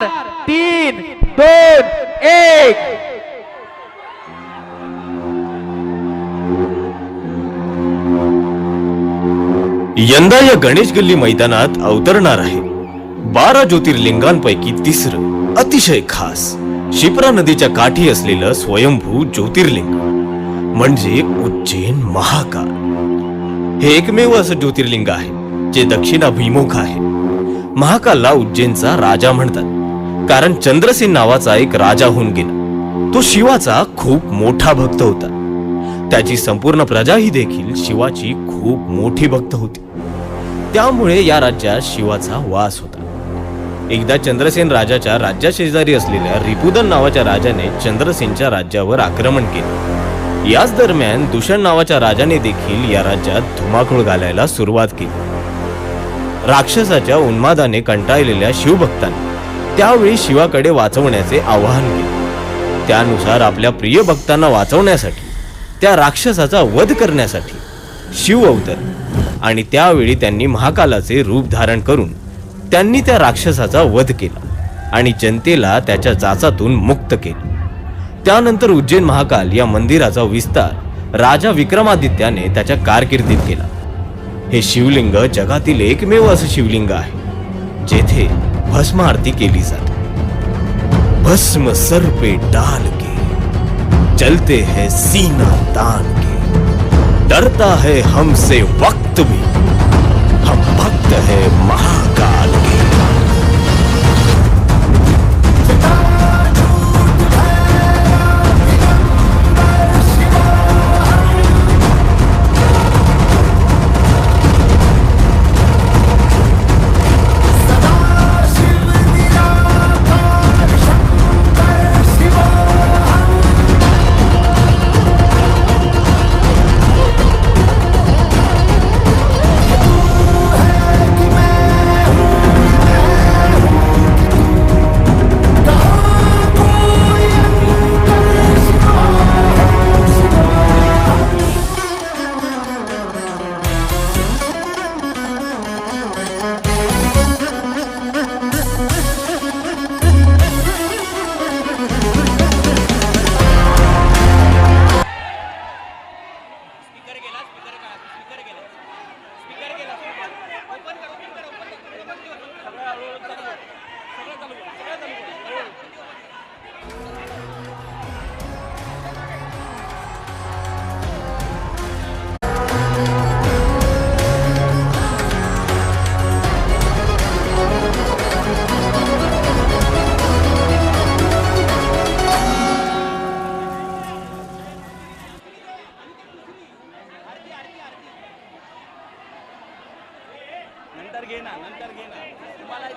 3, 2, 1. यंदा या गणेश गल्ली मैदानात अवतरणार आहे 12 ज्योतिर्लिंगांपैकी तिसरं अतिशय खास शिप्रा नदीच्या काठी असलेलं स्वयंभू ज्योतिर्लिंग म्हणजे उज्जैन महाकाल। हे एकमेव असं ज्योतिर्लिंग आहे जे दक्षिणाभिमुख आहे। महाकालला उज्जैनचा राजा म्हणतात कारण चंद्रसेन नावाचा एक राजा होऊन गेला। तो शिवाचा खूप मोठा भक्त होता। त्याची संपूर्ण प्रजा ही देखील शिवाची खूप मोठी भक्त होती। त्यामुळे या राज्यात शिवाचा वास होता। एकदा चंद्रसेन राजाच्या राज्याशेजारी असलेल्या रिपुदन नावाच्या राजाने चंद्रसेनच्या राज्यावर आक्रमण केले। याच दरम्यान दुष्ण नावाच्या राजाने देखील या राज्यात धुमाकूळ घालायला सुरुवात केली। राक्षसाच्या उन्मादाने कंटाळलेल्या शिवभक्तांनी त्यावेळी शिवाकडे वाचवण्याचे आवाहन केले। त्यानुसार आपल्या प्रिय भक्तांना वाचवण्यासाठी त्या राक्षसाचा वध करण्यासाठी शिव अवतरले आणि त्यावेळी त्यांनी महाकालाचे रूप धारण करून त्यांनी त्या राक्षसाचा वध केला आणि जनतेला त्याच्या जाचातून मुक्त केले। त्यानंतर उज्जैन महाकाल या मंदिराचा विस्तार राजा विक्रमादित्याने त्याच्या कारकिर्दीत केला। हे शिवलिंग जगातील एकमेव असं शिवलिंग आहे जेथे भस्म आरती केली जाते। भस्म सर पे डाल के चलते हैं सीना तान के, डरता है हमसे वक्त भी, हम भक्त है महाकाल के।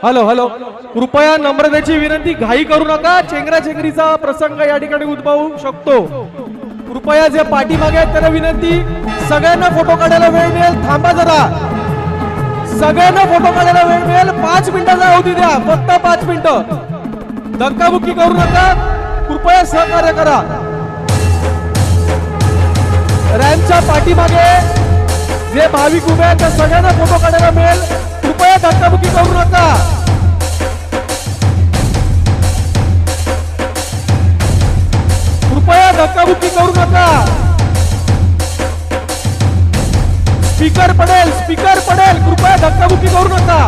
हॅलो हॅलो, कृपया नम्रतेची विनंती, घाई करू नका। चेंगराचेंगरीचा प्रसंग या ठिकाणी उद्भवू शकतो। कृपया जे पाठीमागे आहेत त्यांना विनंती, सगळ्यांना फोटो काढायला वेळ मिळेल, थांबा जरा। सगळ्यांना फोटो काढायला वेळ मिळेल, 5 मिनिटाचा अवधी द्या, फक्त 5 मिनिटं। धक्काबुक्की करू नका, कृपया सहकार्य करा। रॅम्पच्या पाठीमागे जे भाविक उभे आहेत त्या सगळ्यांना फोटो काढायला मिळेल, कृपया धक्काबुक्की करू नका। कृपया धक्काबुक्की करू नका। स्पीकर पडेल, कृपया धक्काबुक्की करू नका।